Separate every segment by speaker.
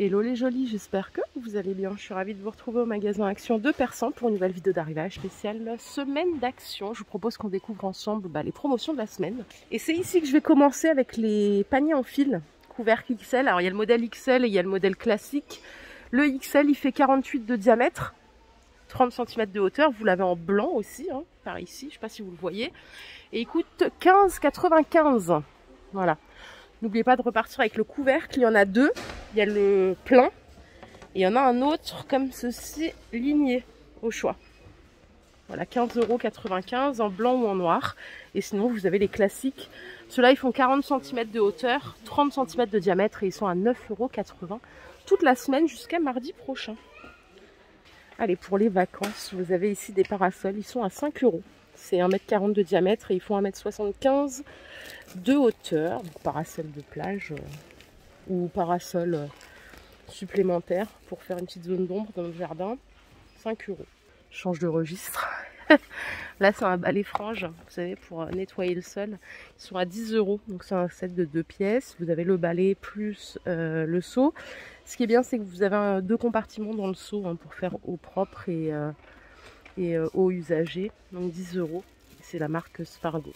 Speaker 1: Hello les jolis, j'espère que vous allez bien. Je suis ravie de vous retrouver au magasin Action de Persan pour une nouvelle vidéo d'arrivage spéciale semaine d'action. Je vous propose qu'on découvre ensemble les promotions de la semaine. Et c'est ici que je vais commencer avec les paniers en fil, couvercle XL. Alors il y a le modèle XL et il y a le modèle classique. Le XL il fait 48 de diamètre, 30 cm de hauteur. Vous l'avez en blanc aussi, hein, par ici, je ne sais pas si vous le voyez. Et il coûte 15,95 €. Voilà. N'oubliez pas de repartir avec le couvercle, il y en a deux. Il y a le plein et il y en a un autre comme ceci, ligné au choix. Voilà, 15,95 € en blanc ou en noir. Et sinon, vous avez les classiques. Ceux-là, ils font 40 cm de hauteur, 30 cm de diamètre et ils sont à 9,80 € toute la semaine jusqu'à mardi prochain. Allez, pour les vacances, vous avez ici des parasols, ils sont à 5 €. C'est 1,40 m de diamètre et ils font 1,75 m de hauteur. Donc, parasol de plage ou parasol supplémentaire pour faire une petite zone d'ombre dans le jardin. 5 €. Je change de registre. Là, c'est un balai frange, vous savez, pour nettoyer le sol. Ils sont à 10 €. Donc, c'est un set de 2 pièces. Vous avez le balai plus le seau. Ce qui est bien, c'est que vous avez deux compartiments dans le seau pour faire eau propre et eau usagée. Donc, 10 €. C'est la marque Spargo.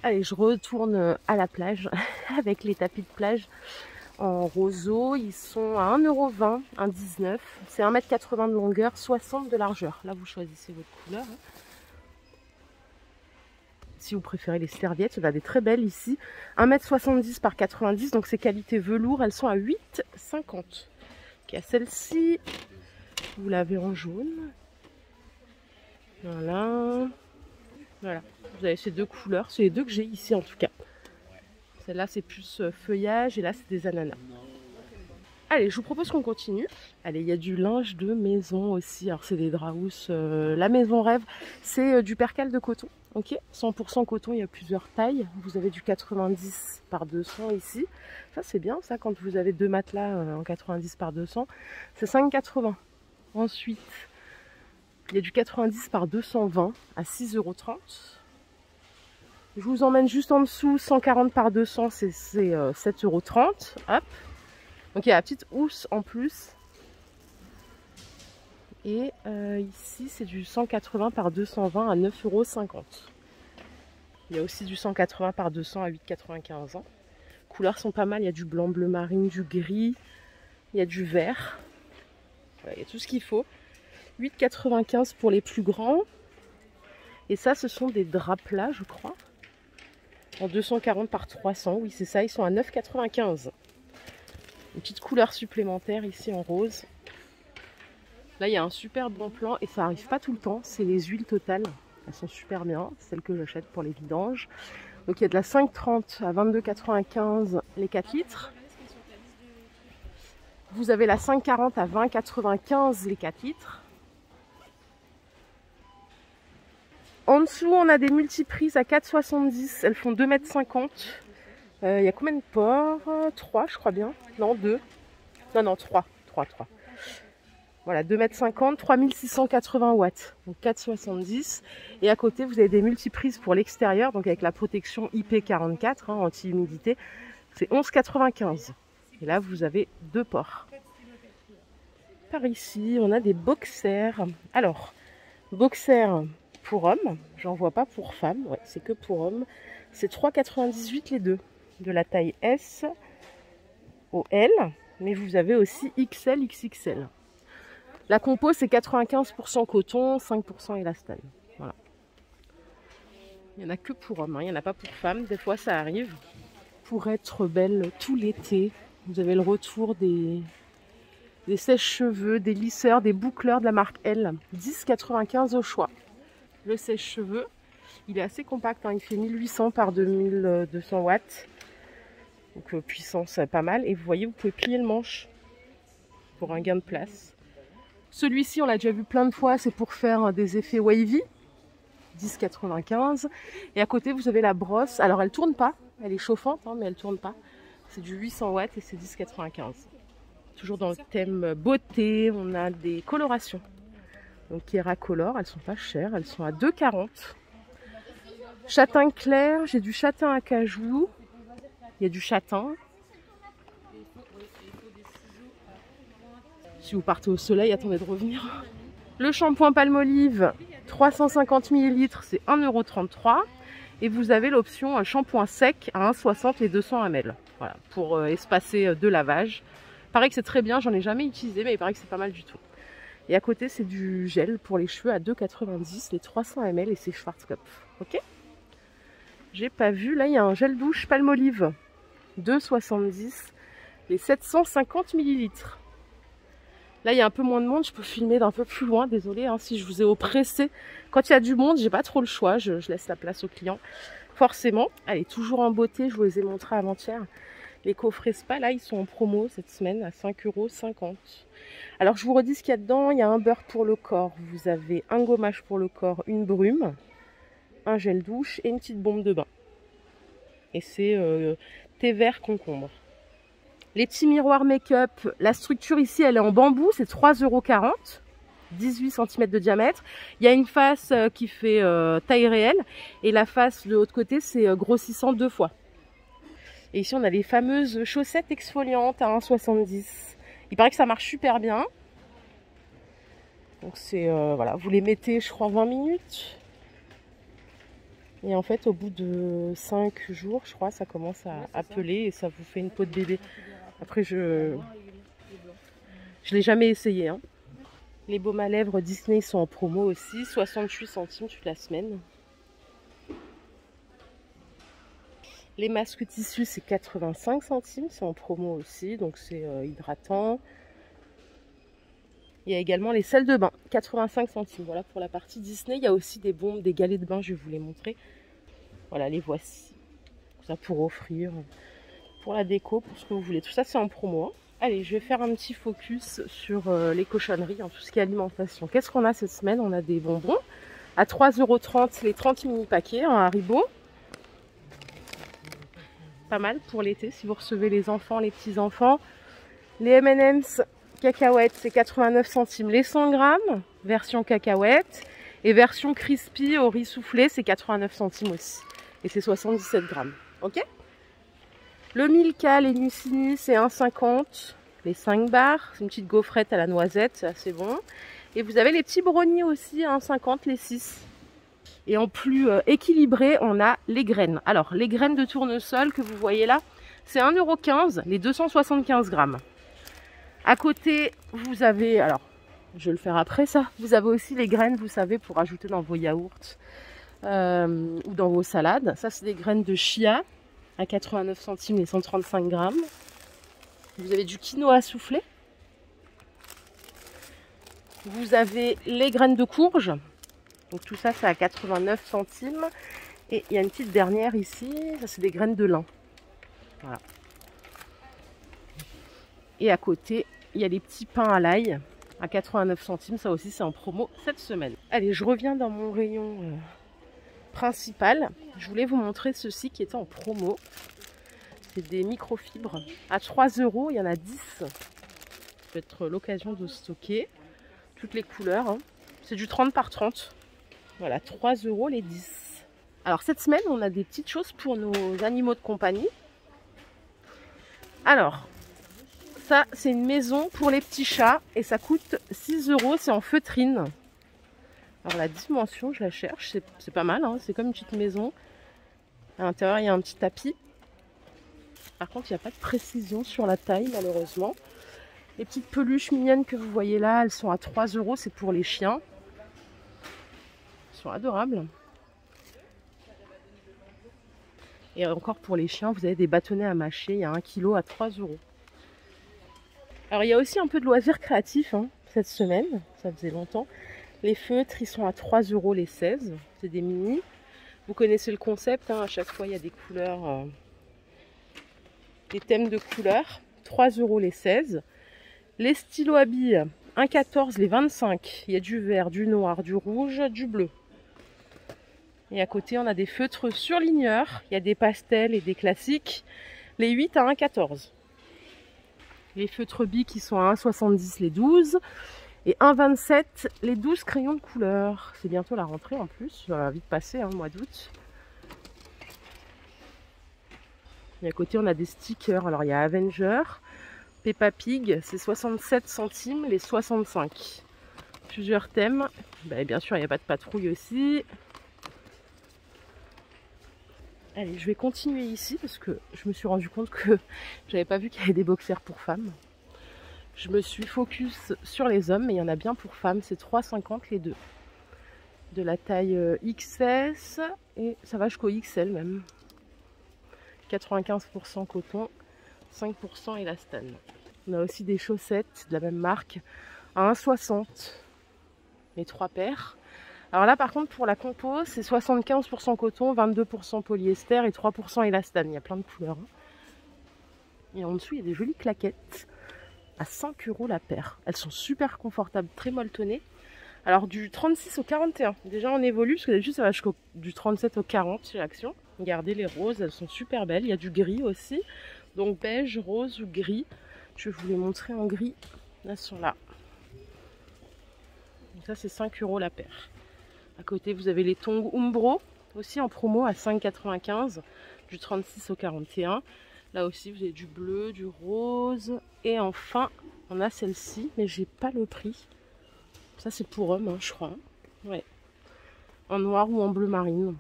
Speaker 1: Allez, je retourne à la plage avec les tapis de plage en roseau. Ils sont à 1,20 €, 1,19 €. C'est 1,80 m de longueur, 60 de largeur. Là, vous choisissez votre couleur. Si vous préférez les serviettes, il y en a des très belles ici. 1,70 m par 90, donc c'est qualité velours. Elles sont à 8,50 €. Ok, celle-ci, vous l'avez en jaune. Voilà. Voilà. Vous avez ces deux couleurs. C'est les deux que j'ai ici en tout cas. Celle-là, c'est plus feuillage et là, c'est des ananas. Allez, je vous propose qu'on continue. Allez, il y a du linge de maison aussi. Alors, c'est des draps. La maison rêve, c'est du percale de coton. Ok, 100% coton, il y a plusieurs tailles. Vous avez du 90 par 200 ici. Ça, c'est bien, ça, quand vous avez deux matelas en 90 par 200. C'est 5,80 €. Ensuite, il y a du 90 par 220 à 6,30 €. Je vous emmène juste en dessous, 140 par 200, c'est 7,30 €. Hop. Donc il y a la petite housse en plus. Et ici, c'est du 180 par 220 à 9,50 €. Il y a aussi du 180 par 200 à 8,95 €. Les couleurs sont pas mal. Il y a du blanc, bleu marine, du gris. Il y a du vert. Voilà, il y a tout ce qu'il faut. 8,95 € pour les plus grands. Et ça, ce sont des draps plats, je crois. En 240 par 300, oui c'est ça, ils sont à 9,95 €. Une petite couleur supplémentaire ici en rose. Là il y a un super bon plan et ça arrive pas tout le temps, c'est les huiles Total. Elles sont super bien, c'est celles que j'achète pour les vidanges. Donc il y a de la 5,30 à 22,95 € les 4 litres. Vous avez la 5,40 à 20,95 € les 4 litres. En dessous, on a des multiprises à 4,70 €. Elles font 2,50 m. Il y a combien de ports? 3, je crois bien. Non, 2. Non, 3. 3. Voilà, 2,50 m, 3680 watts. Donc 4,70 €. Et à côté, vous avez des multiprises pour l'extérieur. Donc avec la protection IP44, anti-humidité. C'est 11,95 €. Et là, vous avez deux ports. Par ici, on a des boxers. Alors, boxers pour hommes, j'en vois pas pour femmes, ouais, c'est que pour hommes. C'est 3,98 € les deux, de la taille S au L, mais vous avez aussi XL, XXL. La compo c'est 95% coton, 5% élastane. Voilà. Il n'y en a que pour hommes, il n'y en a pas pour femmes, des fois ça arrive. Pour être belle tout l'été, vous avez le retour des sèche-cheveux, des lisseurs, des boucleurs de la marque L, 10,95 € au choix. Le sèche-cheveux, il est assez compact, il fait 1800 par 2200 watts. Donc puissance pas mal. Et vous voyez, vous pouvez plier le manche pour un gain de place. Celui-ci, on l'a déjà vu plein de fois, c'est pour faire des effets wavy. 10,95 €. Et à côté, vous avez la brosse. Alors, elle tourne pas. Elle est chauffante, mais elle tourne pas. C'est du 800 watts et c'est 10,95 €. Toujours dans le thème beauté, on a des colorations. Donc Kera Color, elles sont pas chères, elles sont à 2,40 €. Châtain clair, j'ai du châtain à cajou, il y a du châtain. si vous partez au soleil, attendez de revenir. Le shampoing Palmolive, 350 ml, c'est 1,33 €. Et vous avez l'option shampoing sec à 1,60 et 200 ml. Voilà, pour espacer 2 lavages. Pareil que c'est très bien, j'en ai jamais utilisé, mais il paraît que c'est pas mal du tout. Et à côté, c'est du gel pour les cheveux à 2,90 les 300 ml et c'est Schwarzkopf. Ok? J'ai pas vu, là il y a un gel douche Palmolive, 2,70 les 750 ml. Là, il y a un peu moins de monde, je peux filmer d'un peu plus loin, désolé hein, si je vous ai oppressé. Quand il y a du monde, j'ai pas trop le choix, je laisse la place aux clients, forcément. Elle est toujours en beauté, je vous les ai montrés avant-hier. Les coffrets spa, là, ils sont en promo cette semaine à 5,50 €. Alors, je vous redis ce qu'il y a dedans. Il y a un beurre pour le corps, vous avez un gommage pour le corps, une brume, un gel douche et une petite bombe de bain. Et c'est thé vert concombre. Les petits miroirs make-up, la structure ici, elle est en bambou, c'est 3,40 €, 18 cm de diamètre. Il y a une face qui fait taille réelle et la face de l'autre côté, c'est grossissant 2 fois. Et ici, on a les fameuses chaussettes exfoliantes à 1,70 €. Il paraît que ça marche super bien. Donc c'est, voilà, vous les mettez, je crois, 20 minutes. Et en fait, au bout de 5 jours, je crois, ça commence à peler et ça vous fait une peau de bébé. Après, je l'ai jamais essayé. Hein. Les baumes à lèvres Disney sont en promo aussi, 68 centimes toute la semaine. Les masques tissus, c'est 85 centimes, c'est en promo aussi, donc c'est hydratant. Il y a également les sels de bain, 85 centimes. Voilà pour la partie Disney. Il y a aussi des bombes, des galets de bain, je vais vous les montrer. Voilà, les voici. Ça pour offrir, pour la déco, pour ce que vous voulez. Tout ça, c'est en promo. Hein. Allez, je vais faire un petit focus sur les cochonneries, hein, tout ce qui est alimentation. Qu'est-ce qu'on a cette semaine? On a des bonbons à 3,30 € les 30 mini paquets en Haribo. Pas mal pour l'été si vous recevez les enfants, les petits-enfants. Les M&M's cacahuètes, c'est 89 centimes les 100 grammes, version cacahuète. Et version crispy au riz soufflé, c'est 89 centimes aussi. Et c'est 77 grammes. Ok? Le Milka, les Nucini, c'est 1,50 les 5 barres. C'est une petite gaufrette à la noisette, c'est assez bon. Et vous avez les petits brownies aussi, 1,50 les 6. Et en plus équilibré, on a les graines. Alors, les graines de tournesol que vous voyez là, c'est 1,15 € les 275 grammes. À côté, vous avez, alors, je vais le faire après ça, vous avez aussi les graines, vous savez, pour ajouter dans vos yaourts ou dans vos salades. Ça, c'est des graines de chia à 89 centimes les 135 grammes. Vous avez du quinoa soufflé. Vous avez les graines de courge. Donc tout ça, c'est à 89 centimes. Et il y a une petite dernière ici, ça c'est des graines de lin. Voilà. Et à côté, il y a les petits pains à l'ail à 89 centimes. Ça aussi, c'est en promo cette semaine. Allez, je reviens dans mon rayon principal. Je voulais vous montrer ceci qui était en promo. C'est des microfibres. À 3 €, il y en a 10. Ça peut être l'occasion de stocker. Toutes les couleurs. Hein. C'est du 30 par 30. Voilà, 3 € les 10. Alors cette semaine, on a des petites choses pour nos animaux de compagnie. Alors, ça, c'est une maison pour les petits chats et ça coûte 6 €. C'est en feutrine. Alors la dimension, je la cherche, c'est pas mal. Hein. C'est comme une petite maison. À l'intérieur, il y a un petit tapis. Par contre, il n'y a pas de précision sur la taille, malheureusement. Les petites peluches mignonnes que vous voyez là, elles sont à 3 €. C'est pour les chiens. Sont adorables. Et encore pour les chiens, vous avez des bâtonnets à mâcher, il y a 1 kg à 3 €. Alors il y a aussi un peu de loisirs créatifs hein, cette semaine, ça faisait longtemps. Les feutres, ils sont à 3 € les 16, c'est des mini. Vous connaissez le concept, hein, à chaque fois il y a des couleurs, des thèmes de couleurs, 3 € les 16. Les stylos à billes, 1,14 les 25, il y a du vert, du noir, du rouge, du bleu. Et à côté, on a des feutres surligneurs. Il y a des pastels et des classiques. Les 8 à 1,14. Les feutres billes qui sont à 1,70 les 12. Et 1,27 les 12 crayons de couleur. C'est bientôt la rentrée en plus. Ça va vite passer, hein, le mois d'août. Et à côté, on a des stickers. Alors, il y a Avenger. Peppa Pig, c'est 67 centimes les 65. Plusieurs thèmes. Bah, bien sûr, il n'y a pas de patrouille aussi. Allez, je vais continuer ici parce que je me suis rendu compte que j'avais pas vu qu'il y avait des boxers pour femmes. Je me suis focus sur les hommes, mais il y en a bien pour femmes. C'est 3,50 les deux. De la taille XS et ça va jusqu'au XL même. 95% coton, 5% élastane. On a aussi des chaussettes de la même marque à 1,60 les 3 paires. Alors là par contre pour la compo c'est 75% coton, 22% polyester et 3% élastane. Il y a plein de couleurs. Et en dessous il y a des jolies claquettes à 5 € la paire. Elles sont super confortables, très molletonnées. Alors du 36 au 41. Déjà on évolue parce que d'habitude ça va jusqu'au du 37 au 40 chez Action. Regardez les roses, elles sont super belles. Il y a du gris aussi. Donc beige, rose ou gris. Je vais vous les montrer en gris. Elles sont là. Donc ça c'est 5 € la paire. À côté vous avez les tongs Umbro. Aussi en promo à 5,95. Du 36 au 41. Là aussi vous avez du bleu, du rose. Et enfin on a celle-ci. Mais j'ai pas le prix. Ça c'est pour hommes hein, je crois. Ouais. En noir ou en bleu marine.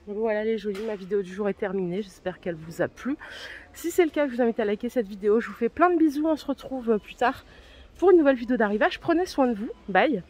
Speaker 1: Donc voilà les jolis, ma vidéo du jour est terminée. J'espère qu'elle vous a plu. Si c'est le cas, je vous invite à liker cette vidéo. Je vous fais plein de bisous. On se retrouve plus tard pour une nouvelle vidéo d'arrivage. Prenez soin de vous. Bye.